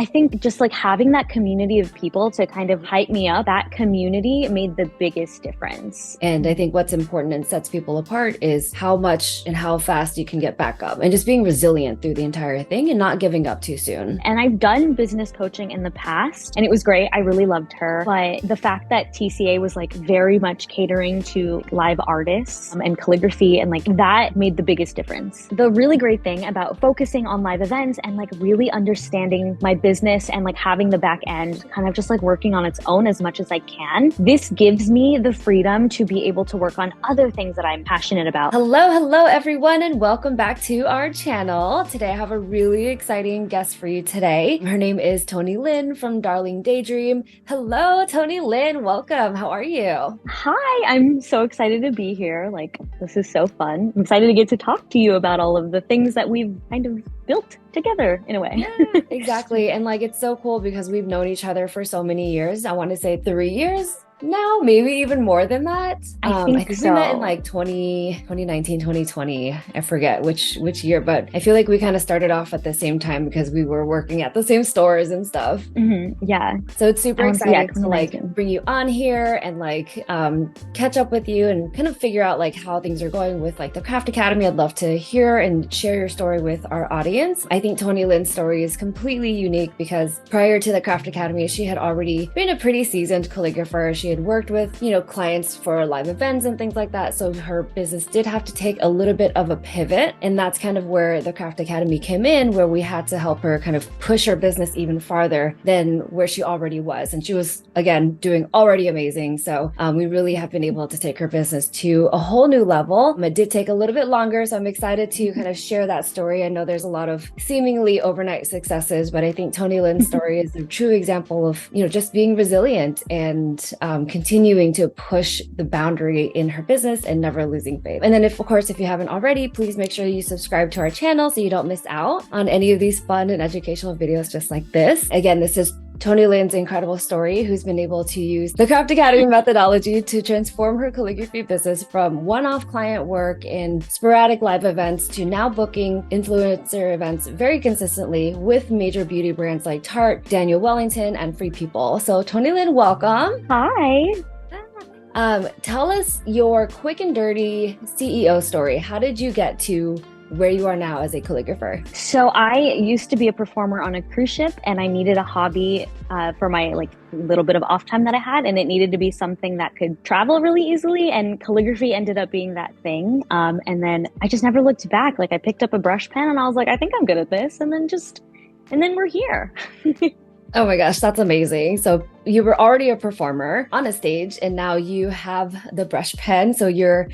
I think just like having that community of people to kind of hype me up, that community made the biggest difference. And I think what's important and sets people apart is how much and how fast you can get back up and just being resilient through the entire thing and not giving up too soon. And I've done business coaching in the past and it was great. I really loved her. But the fact that TCA was like very much catering to live artists and calligraphy and like that made the biggest difference. The really great thing about focusing on live events and like really understanding my business and like having the back end kind of just like working on its own as much as I can, this gives me the freedom to be able to work on other things that I'm passionate about. Hello everyone, and welcome back to our channel. Today I have a really exciting guest for you today. Her name is Toneylynn from Darling Daydream. Hello Toneylynn, welcome. How are you? Hi, I'm so excited to be here. Like, this is so fun. I'm excited to get to talk to you about all of the things that we've kind of built together in a way. Yeah, exactly. And like, it's so cool because we've known each other for so many years. I want to say 3 years now, maybe even more than that. I think we met in like 2019, 2020. I forget which year, but I feel like we kind of started off at the same time because we were working at the same stores and stuff. Yeah. So it's super exciting to like bring you on here and like catch up with you and kind of figure out like how things are going with like the Craft Academy. I'd love to hear and share your story with our audience. I think Toneylyn's story is completely unique because prior to the Craft Academy, she had already been a pretty seasoned calligrapher. She had worked with, clients for live events and things like that. So her business did have to take a little bit of a pivot. And that's kind of where the Craft Academy came in, where we had to help her kind of push her business even farther than where she already was. And she was, again, doing already amazing. So we really have been able to take her business to a whole new level. It did take a little bit longer. So I'm excited to kind of share that story. I know there's a lot of seemingly overnight successes, but I think Toneylyn's story is a true example of, just being resilient and continuing to push the boundary in her business and never losing faith. And then of course, if you haven't already, please make sure you subscribe to our channel so you don't miss out on any of these fun and educational videos just like this. Again, this is Toneylyn's incredible story, who's been able to use the Craft Academy methodology to transform her calligraphy business from one-off client work in sporadic live events to now booking influencer events very consistently with major beauty brands like Tarte, Daniel Wellington, and Free People. So Toneylynn, welcome. Hi. Tell us your quick and dirty CEO story. How did you get to where you are now as a calligrapher? So I used to be a performer on a cruise ship and I needed a hobby for my like little bit of off time that I had, and it needed to be something that could travel really easily, and calligraphy ended up being that thing. And then I just never looked back. Like I picked up a brush pen and I was like, I think I'm good at this. And then we're here. Oh my gosh, that's amazing. So you were already a performer on a stage and now you have the brush pen. So your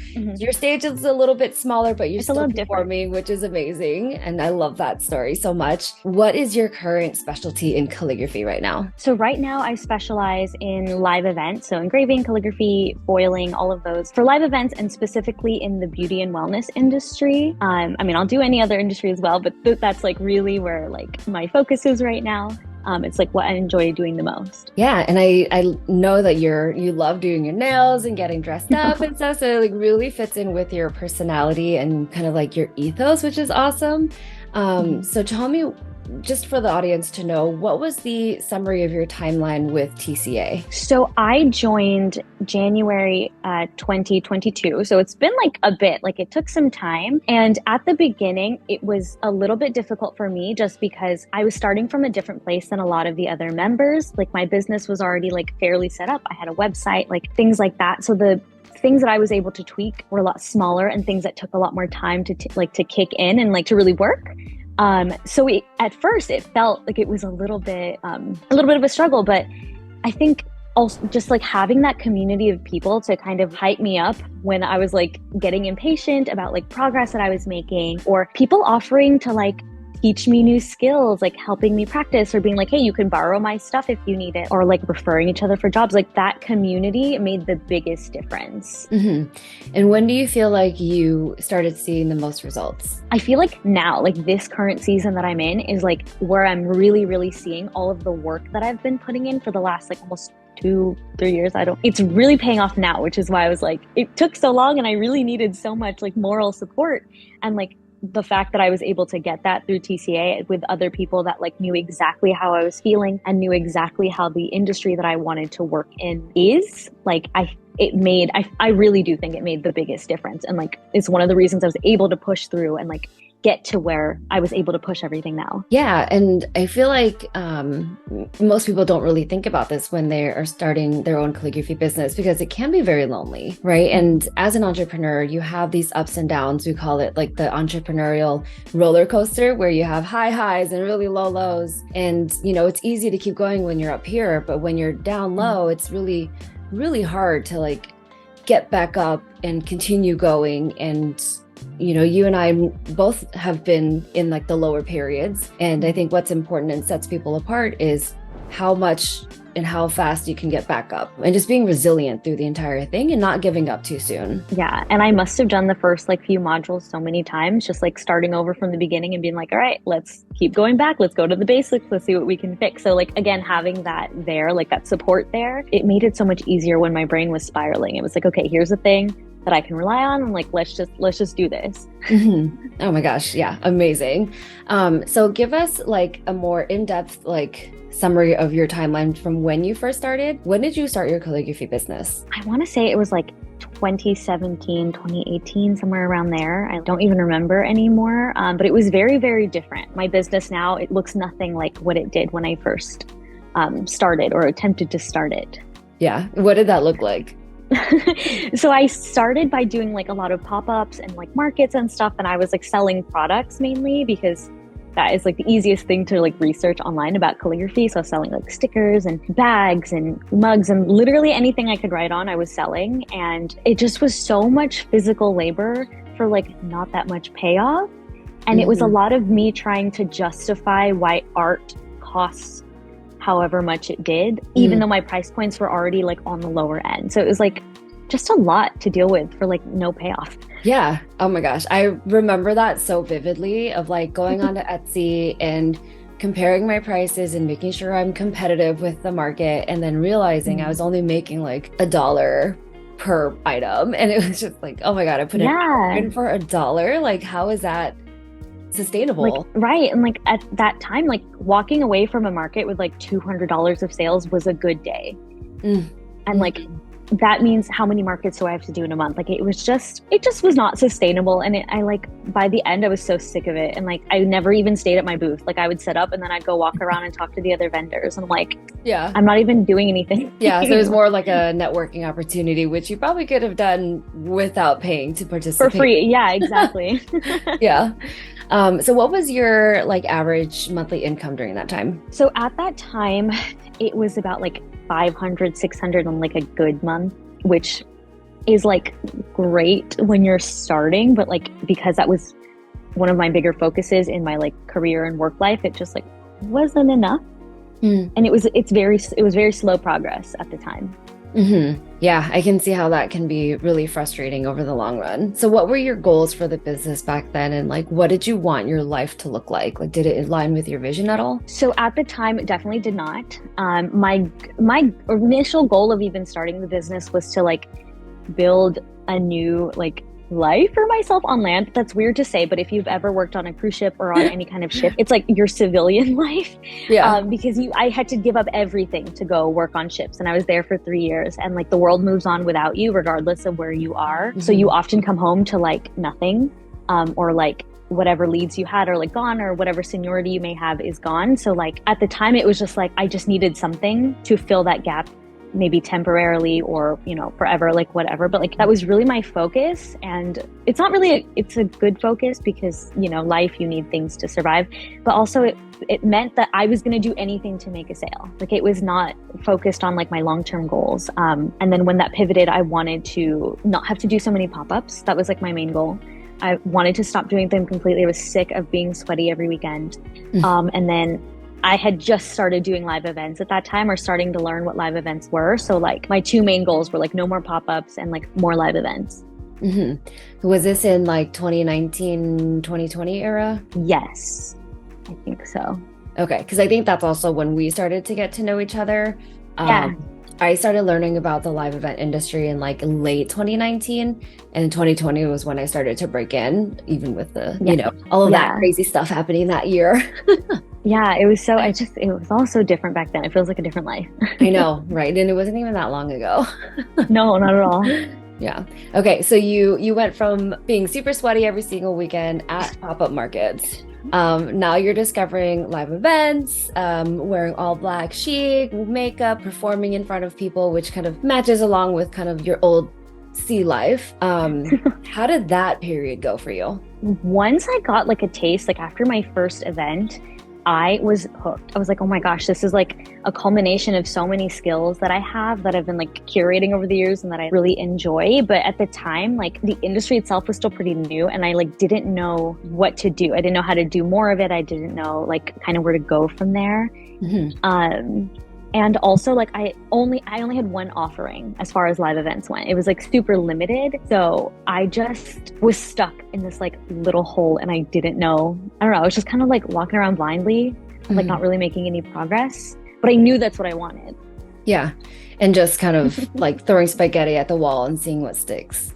stage is a little bit smaller, but you're still performing, which is amazing. And I love that story so much. What is your current specialty in calligraphy right now? So right now I specialize in live events. So engraving, calligraphy, foiling, all of those for live events, and specifically in the beauty and wellness industry. I'll do any other industry as well, but that's like really where like my focus is right now. It's like what I enjoy doing the most. Yeah, and I know that you love doing your nails and getting dressed up and stuff, so it like really fits in with your personality and kind of like your ethos, which is awesome. So tell me, just for the audience to know, what was the summary of your timeline with TCA? So I joined January 2022. So it's been like a bit, like it took some time. And at the beginning, it was a little bit difficult for me just because I was starting from a different place than a lot of the other members. Like my business was already like fairly set up. I had a website, like things like that. So the things that I was able to tweak were a lot smaller and things that took a lot more time to kick in and like to really work. So at first it felt like it was a little bit of a struggle, but I think also just like having that community of people to kind of hype me up when I was like getting impatient about like progress that I was making, or people offering to like teach me new skills, like helping me practice, or being like, hey, you can borrow my stuff if you need it, or like referring each other for jobs. Like that community made the biggest difference. And when do you feel like you started seeing the most results? I feel like now, like this current season that I'm in is like where I'm really, really seeing all of the work that I've been putting in for the last like almost 2-3 years. It's really paying off now, which is why I was like, it took so long and I really needed so much like moral support. And like the fact that I was able to get that through TCA with other people that like knew exactly how I was feeling and knew exactly how the industry that I wanted to work in is, like, I really do think it made the biggest difference. And like, it's one of the reasons I was able to push through and like get to where I was able to push everything now. Yeah. And I feel like most people don't really think about this when they are starting their own calligraphy business, because it can be very lonely, right? And as an entrepreneur, you have these ups and downs. We call it like the entrepreneurial roller coaster, where you have high highs and really low lows. And, you know, it's easy to keep going when you're up here, but when you're down low, it's really, really hard to like get back up and continue going. And you know, you and I both have been in like the lower periods. And I think what's important and sets people apart is how much and how fast you can get back up, and just being resilient through the entire thing and not giving up too soon. Yeah. And I must have done the first like few modules so many times, just like starting over from the beginning and being like, all right, let's keep going back. Let's go to the basics. Let's see what we can fix. So like, again, having that there, like that support there, it made it so much easier when my brain was spiraling. It was like, okay, here's the thing that I can rely on, and like, let's just do this. Mm-hmm. Oh my gosh. Yeah. Amazing. So give us like a more in-depth, like summary of your timeline from when you first started. When did you start your calligraphy business? I want to say it was like 2017, 2018, somewhere around there. I don't even remember anymore. But it was very, very different. My business now, it looks nothing like what it did when I first started or attempted to start it. Yeah. What did that look like? So I started by doing like a lot of pop-ups and like markets and stuff. And I was like selling products mainly, because that is like the easiest thing to like research online about calligraphy. So I was selling like stickers and bags and mugs and literally anything I could write on, I was selling. And it just was so much physical labor for like not that much payoff. And it was a lot of me trying to justify why art costs however much it did, even though my price points were already like on the lower end. So it was like just a lot to deal with for like no payoff. Yeah. Oh my gosh. I remember that so vividly, of like going onto Etsy and comparing my prices and making sure I'm competitive with the market, and then realizing I was only making like $1 per item. And it was just like, oh my God, I put in for $1. Like, how is that sustainable? Like, right. And like at that time, like walking away from a market with like $200 of sales was a good day. And like, that means how many markets do I have to do in a month? Like it just was not sustainable. And I like, by the end, I was so sick of it. And like, I never even stayed at my booth. Like I would set up and then I'd go walk around and talk to the other vendors. And I'm like, yeah, I'm not even doing anything. Yeah. So it was more like a networking opportunity, which you probably could have done without paying to participate. For free. Yeah, exactly. Yeah. So what was your like average monthly income during that time? So at that time, it was about like 500, 600 on like a good month, which is like great when you're starting. But like, because that was one of my bigger focuses in my like career and work life, it just like wasn't enough. And it was very slow progress at the time. Yeah, I can see how that can be really frustrating over the long run. So what were your goals for the business back then? And like, what did you want your life to look like? Like, did it align with your vision at all? So at the time, it definitely did not. My initial goal of even starting the business was to like build a new like life for myself on land. That's weird to say, but if you've ever worked on a cruise ship or on any kind of ship, it's like your civilian life. Yeah. Because I had to give up everything to go work on ships, and I was there for 3 years, and like the world moves on without you regardless of where you are. So you often come home to like nothing, or like whatever leads you had are like gone, or whatever seniority you may have is gone. So like at the time, it was just like I just needed something to fill that gap, maybe temporarily or, you know, forever, like whatever. But like that was really my focus. And it's not really it's a good focus because, you know, life, you need things to survive. But also it meant that I was going to do anything to make a sale. Like it was not focused on like my long-term goals. And then when that pivoted, I wanted to not have to do so many pop-ups. That was like my main goal. I wanted to stop doing them completely. I was sick of being sweaty every weekend. And then I had just started doing live events at that time, or starting to learn what live events were. So like my two main goals were like no more pop-ups and like more live events. Was this in like 2019, 2020 era? Yes, I think so. Okay. Cause I think that's also when we started to get to know each other. Yeah. I started learning about the live event industry in like late 2019, and 2020 was when I started to break in, even with the, all of that crazy stuff happening that year. Yeah, it was it was all so different back then. It feels like a different life. I know, right? And it wasn't even that long ago. No, not at all. Yeah. Okay. So you went from being super sweaty every single weekend at pop-up markets. Now you're discovering live events, wearing all black chic, makeup, performing in front of people, which kind of matches along with kind of your old sea life. How did that period go for you? Once I got like a taste, like after my first event, I was hooked. I was like, oh my gosh, this is like a culmination of so many skills that I have that I've been like curating over the years and that I really enjoy. But at the time, like the industry itself was still pretty new and I like didn't know what to do. I didn't know how to do more of it. I didn't know like kind of where to go from there. And also like I only had one offering as far as live events went. It was like super limited. So I just was stuck in this like little hole and I didn't know. I don't know. I was just kind of like walking around blindly, like not really making any progress. But I knew that's what I wanted. Yeah. And just kind of like throwing spaghetti at the wall and seeing what sticks.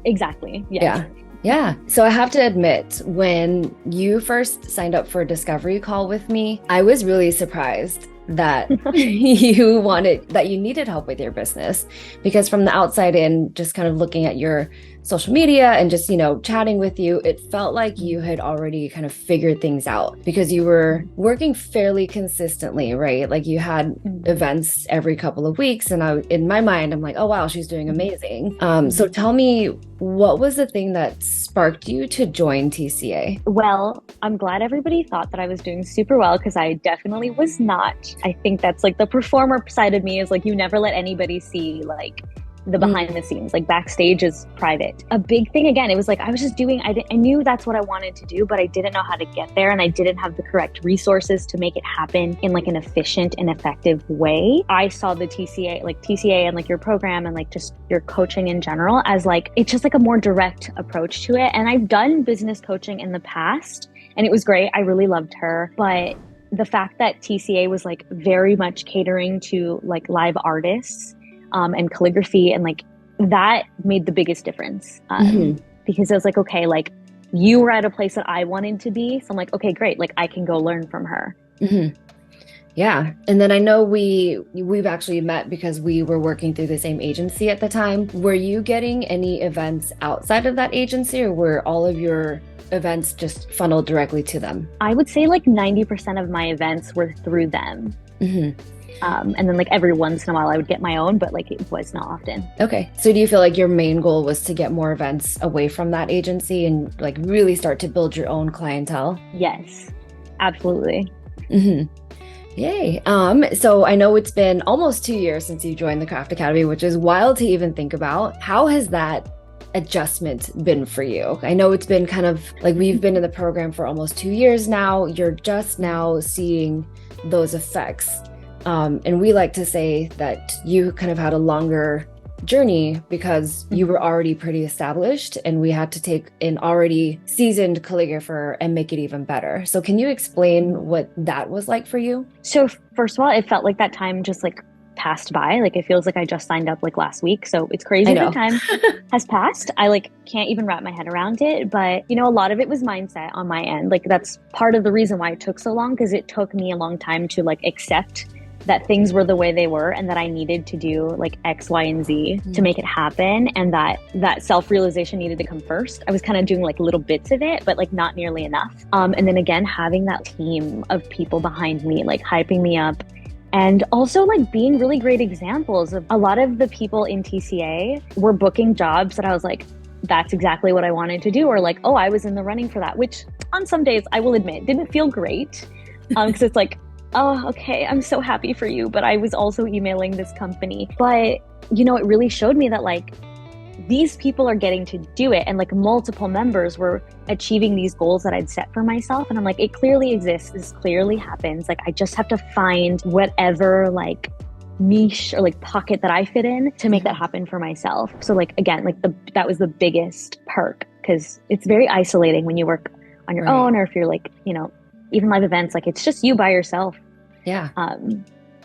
Exactly. Yes. Yeah. Yeah. So I have to admit, when you first signed up for a discovery call with me, I was really surprised that you needed help with your business, because from the outside in, just kind of looking at your social media and just, chatting with you, it felt like you had already kind of figured things out because you were working fairly consistently, right? Like you had events every couple of weeks. And in my mind, I'm like, oh, wow, she's doing amazing. So tell me, what was the thing that sparked you to join TCA? Well, I'm glad everybody thought that I was doing super well because I definitely was not. I think that's like the performer side of me is like, you never let anybody see like the behind the scenes, like backstage is private. A big thing, again, it was like I was just doing, I knew that's what I wanted to do, but I didn't know how to get there and I didn't have the correct resources to make it happen in like an efficient and effective way. I saw the TCA and like your program and like just your coaching in general as like, it's just like a more direct approach to it. And I've done business coaching in the past and it was great. I really loved her, but the fact that TCA was like very much catering to like live artists and calligraphy, and like that made the biggest difference because I was like, okay, like you were at a place that I wanted to be, so I'm like, okay, great, like I can go learn from her. Yeah. And then I know we've actually met because we were working through the same agency at the time. Were you getting any events outside of that agency, or were all of your events just funneled directly to them? I would say like 90% of my events were through them. And then like every once in a while I would get my own, but like it was not often. Okay. So do you feel like your main goal was to get more events away from that agency and like really start to build your own clientele? Yes, absolutely. Yay. So I know it's been almost 2 years since you joined the Craft Academy, which is wild to even think about. How has that adjustment been for you? I know it's been kind of like we've been in the program for almost 2 years now. You're just now seeing those effects. And we like to say that you kind of had a longer journey because you were already pretty established and we had to take an already seasoned calligrapher and make it even better. So can you explain what that was like for you? So first of all, it felt like that time just like passed by. Like it feels like I just signed up like last week. So it's crazy that time has passed. I like can't even wrap my head around it. But a lot of it was mindset on my end. Like that's part of the reason why it took so long, because it took me a long time to like accept that things were the way they were and that I needed to do like X, Y, and Z to make it happen. And that self-realization needed to come first. I was kind of doing like little bits of it, but like not nearly enough. And then again, having that team of people behind me, like hyping me up, and also like being really great examples of a lot of the people in TCA were booking jobs that I was like, that's exactly what I wanted to do. Or like, oh, I was in the running for that, which on some days I will admit didn't feel great. Because it's like, oh, okay, I'm so happy for you. But I was also emailing this company. But, it really showed me that like these people are getting to do it. And like multiple members were achieving these goals that I'd set for myself. And I'm like, it clearly exists. This clearly happens. Like, I just have to find whatever like niche or like pocket that I fit in to make that happen for myself. So like, again, like that was the biggest perk, because it's very isolating when you work on your own, or if you're like, even live events, like it's just you by yourself. Yeah.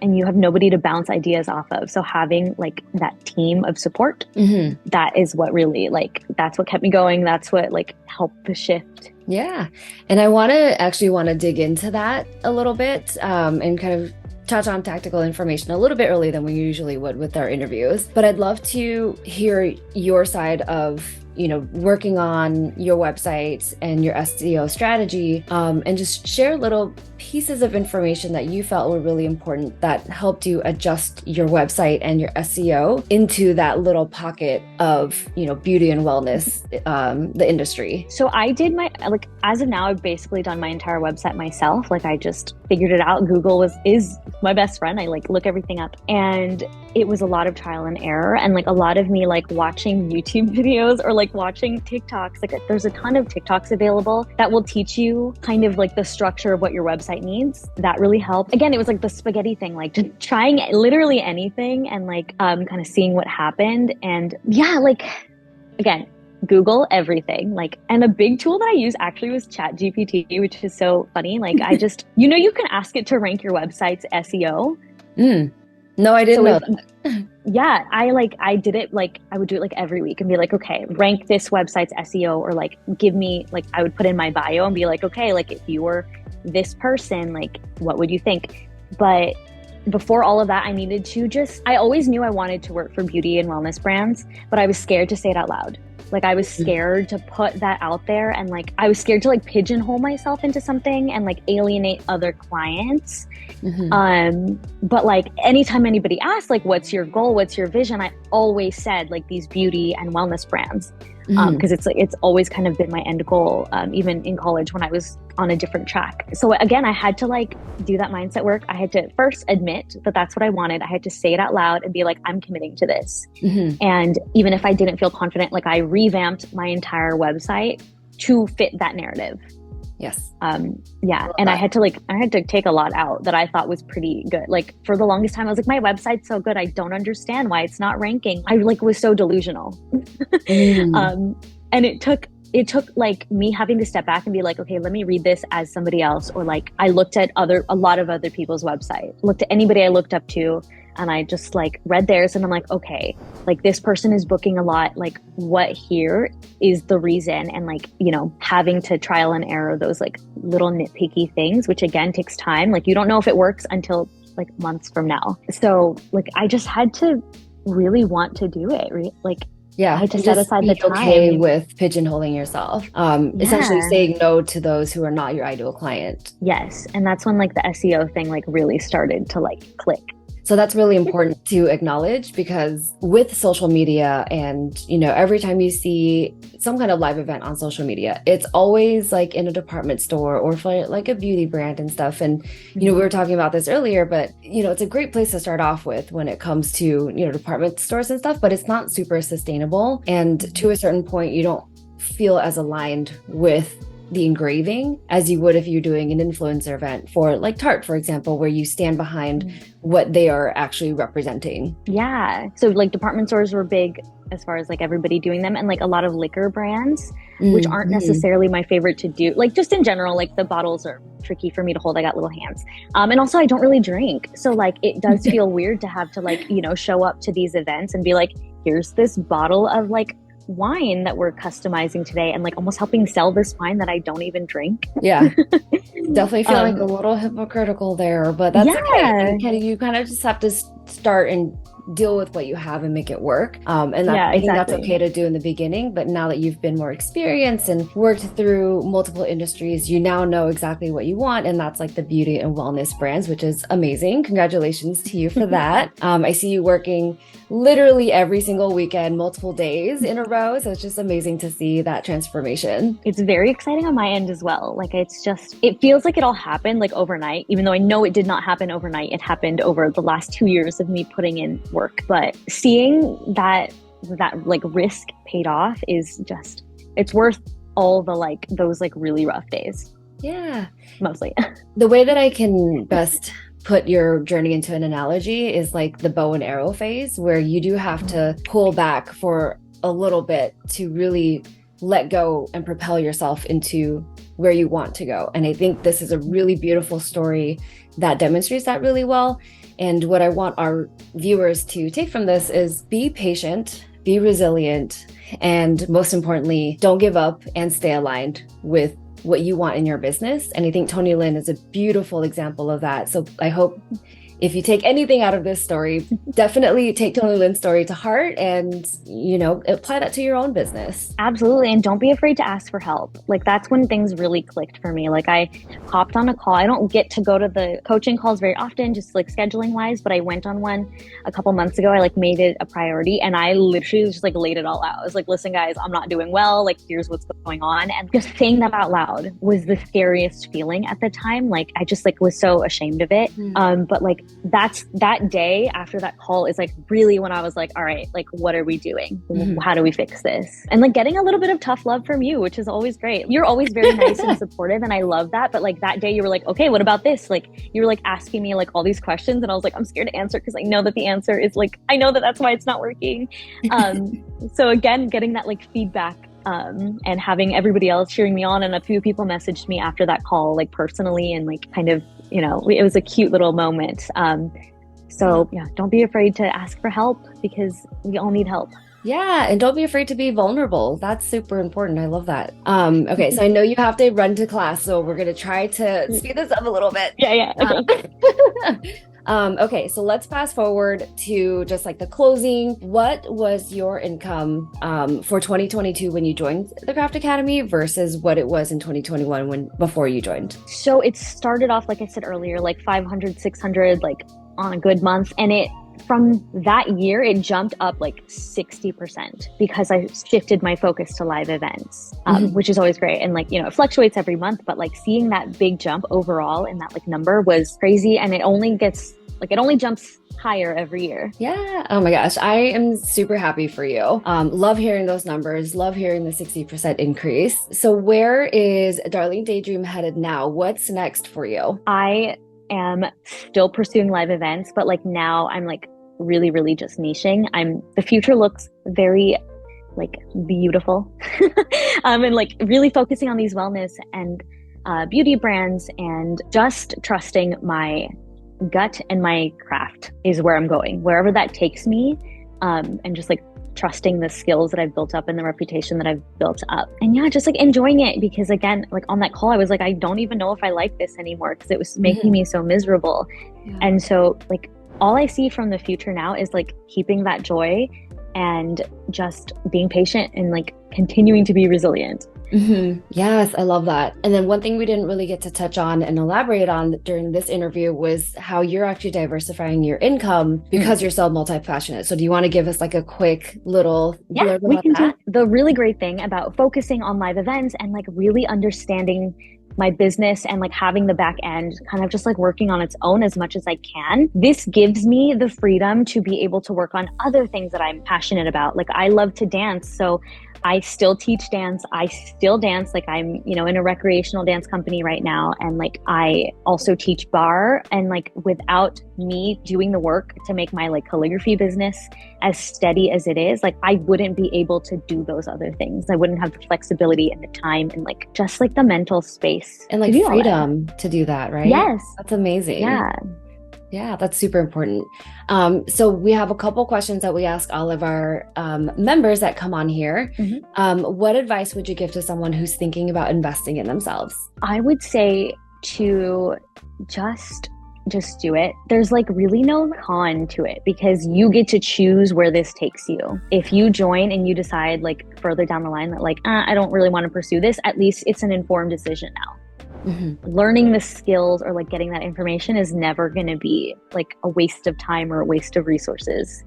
and you have nobody to bounce ideas off of. So having like that team of support, that is what really that's what kept me going. That's what helped the shift. Yeah. And I want to dig into that a little bit and kind of touch on tactical information a little bit earlier than we usually would with our interviews. But I'd love to hear your side of working on your website and your SEO strategy, and just share little pieces of information that you felt were really important that helped you adjust your website and your SEO into that little pocket of, beauty and wellness, the industry. So I did as of now, I've basically done my entire website myself. I just figured it out. Google is my best friend. I look everything up, and it was a lot of trial and error, and a lot of me watching YouTube videos or watching TikToks. There's a ton of TikToks available that will teach you kind of the structure of what your website needs. That really helped. Again, it was the spaghetti thing, just trying literally anything and kind of seeing what happened. And yeah, again, Google everything. And a big tool that I use actually was ChatGPT, which is so funny. I just, you can ask it to rank your website's SEO. No, I didn't know that. Yeah, I did it I would do it every week and be okay, rank this website's SEO, or give me I would put in my bio and be okay, if you were this person, what would you think? But before all of that, I needed to I always knew I wanted to work for beauty and wellness brands, but I was scared to say it out loud. I was scared to put that out there, and I was scared to pigeonhole myself into something and alienate other clients. But anytime anybody asked what's your goal, what's your vision, I always said these beauty and wellness brands, because it's always kind of been my end goal, even in college when I was on a different track. So again, I had to do that mindset work. I had to first admit that that's what I wanted. I had to say it out loud and be I'm committing to this. And even if I didn't feel confident, I revamped my entire website to fit that narrative. Yes. Yeah. And I had to take a lot out that I thought was pretty good. For the longest time, I was my website's so good, I don't understand why it's not ranking. I was so delusional. And it took me having to step back and be okay, let me read this as somebody else. Or I looked at a lot of other people's website, looked at anybody I looked up to, and I just read theirs, and I'm okay, this person is booking a lot, what here is the reason? And having to trial and error those little nitpicky things, which again takes time. You don't know if it works until months from now. So I just had to really want to do it. Yeah, I had to set aside the time. Okay with pigeonholing yourself, essentially saying no to those who are not your ideal client. Yes, and that's when the SEO thing really started to click. So that's really important to acknowledge, because with social media and, every time you see some kind of live event on social media, it's always in a department store or for a beauty brand and stuff. And, we were talking about this earlier, but, it's a great place to start off with when it comes to, department stores and stuff, but it's not super sustainable. And to a certain point, you don't feel as aligned with the engraving as you would if you're doing an influencer event for Tarte, for example, where you stand behind what they are actually representing. Yeah. So department stores were big as far as everybody doing them, and a lot of liquor brands, which aren't necessarily my favorite to do. Just in general, the bottles are tricky for me to hold. I got little hands. And also I don't really drink. So it does feel weird to have to show up to these events and be here's this bottle of wine that we're customizing today, and almost helping sell this wine that I don't even drink. Yeah. Definitely feel a little hypocritical there, but that's okay. You kind of just have to start and deal with what you have and make it work. And I think that's okay to do in the beginning, but now that you've been more experienced and worked through multiple industries, you now know exactly what you want. And that's the beauty and wellness brands, which is amazing. Congratulations to you for that. I see you working literally every single weekend, multiple days in a row. So it's just amazing to see that transformation. It's very exciting on my end as well. It feels like it all happened overnight, even though I know it did not happen overnight. It happened over the last 2 years of me putting in work. But seeing that risk paid off is just, it's worth all the those really rough days. Yeah. Mostly. The way that I can best put your journey into an analogy is the bow and arrow phase, where you do have to pull back for a little bit to really let go and propel yourself into where you want to go. And I think this is a really beautiful story that demonstrates that really well. And what I want our viewers to take from this is be patient, be resilient, and most importantly, don't give up and stay aligned with what you want in your business. And I think Toneylynn is a beautiful example of that. So I hope if you take anything out of this story, definitely take Toneylyn's story to heart and, apply that to your own business. Absolutely. And don't be afraid to ask for help. Like, that's when things really clicked for me. Like, I hopped on a call. I don't get to go to the coaching calls very often, just like scheduling wise, but I went on one a couple months ago. I like made it a priority, and I literally just like laid it all out. I was like, listen, guys, I'm not doing well. Like, here's what's going on. And just saying that out loud was the scariest feeling at the time. Like, I just like was so ashamed of it. But like, that day after that call is like really when I was like, all right, like, what are we doing? How do we fix this? And like getting a little bit of tough love from you, which is always great. You're always very nice and supportive, and I love that. But like that day you were like, okay, what about this? Like, you were like asking me like all these questions, and I was like, I'm scared to answer because I know that the answer is like, I know that that's why it's not working. So again, getting that like feedback and having everybody else cheering me on, and a few people messaged me after that call, like personally, and like kind of, it was a cute little moment. So yeah, don't be afraid to ask for help because we all need help. Yeah. And don't be afraid to be vulnerable. That's super important. I love that. Okay. So I know you have to run to class, so we're going to try to speed this up a little bit. Yeah. Okay. Okay, so let's fast forward to just like the closing. What was your income for 2022 when you joined the Craft Academy versus what it was in 2021 before you joined? So it started off, like I said earlier, like 500, 600, like on a good month. And from that year, it jumped up like 60% because I shifted my focus to live events, which is always great. And like, it fluctuates every month, but like seeing that big jump overall in that like number was crazy. And it only jumps higher every year. Yeah. Oh my gosh. I am super happy for you. Love hearing those numbers. Love hearing the 60% increase. So where is Darling Daydream headed now? What's next for you? I am still pursuing live events, but like now I'm like really, really just niching. The future looks very like beautiful. And like really focusing on these wellness and beauty brands, and just trusting my gut and my craft is where I'm going, wherever that takes me. And just like trusting the skills that I've built up and the reputation that I've built up. And yeah, just like enjoying it, because again, like on that call, I was like, I don't even know if I like this anymore because it was making me so miserable. Yeah. And so like all I see from the future now is like keeping that joy and just being patient and like continuing to be resilient. Yes, I love that. And then one thing we didn't really get to touch on and elaborate on during this interview was how you're actually diversifying your income because you're so multi-passionate. So do you want to give us like a quick little blurb about that? The really great thing about focusing on live events and like really understanding my business and like having the back end kind of just like working on its own as much as I can, this gives me the freedom to be able to work on other things that I'm passionate about. Like I love to dance, so I still teach dance. I still dance. Like I'm, in a recreational dance company right now. And like, I also teach bar, and like without me doing the work to make my like calligraphy business as steady as it is, like I wouldn't be able to do those other things. I wouldn't have the flexibility and the time and like, just like the mental space and like freedom to do that. Right? Yes. That's amazing. Yeah, that's super important. So we have a couple questions that we ask all of our members that come on here. What advice would you give to someone who's thinking about investing in themselves? I would say to just do it. There's like really no con to it because you get to choose where this takes you. If you join and you decide like further down the line that like, I don't really want to pursue this, at least it's an informed decision now. Learning the skills or like getting that information is never going to be like a waste of time or a waste of resources.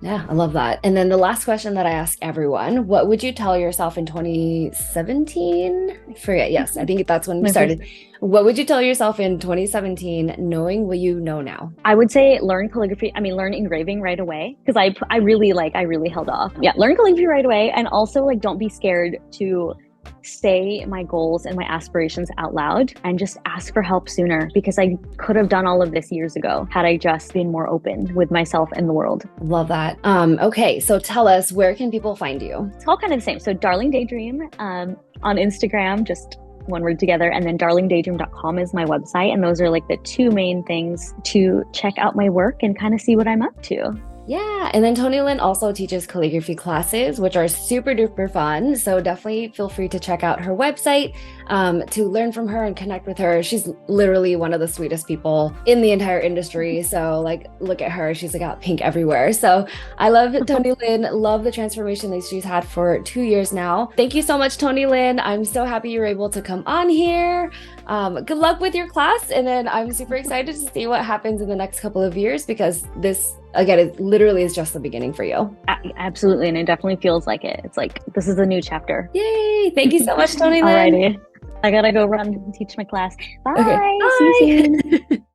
Yeah, I love that. And then the last question that I ask everyone, what would you tell yourself in 2017? I forget. Yes, I think that's when we started. What would you tell yourself in 2017, knowing what you know now? I would say learn engraving right away, because I really held off. Yeah, learn calligraphy right away. And also like, don't be scared to say my goals and my aspirations out loud, and just ask for help sooner, because I could have done all of this years ago had I just been more open with myself and the world. Love that. Okay, so tell us, where can people find you? It's all kind of the same. So Darling Daydream on Instagram, just one word together. And then darlingdaydream.com is my website. And those are like the two main things to check out my work and kind of see what I'm up to. Yeah, and then Toneylynn also teaches calligraphy classes, which are super duper fun. So definitely feel free to check out her website to learn from her and connect with her. She's literally one of the sweetest people in the entire industry. So like, look at her. She's like got pink everywhere. So I love Toneylynn, love the transformation that she's had for 2 years now. Thank you so much, Toneylynn. I'm so happy you were able to come on here. Good luck with your class. And then I'm super excited to see what happens in the next couple of years, because this, again, it literally is just the beginning for you. Absolutely. And it definitely feels like it. It's like, this is a new chapter. Yay. Thank you so much, Toneylynn. Alrighty. I gotta go run and teach my class. Bye. Okay. Bye. See you soon.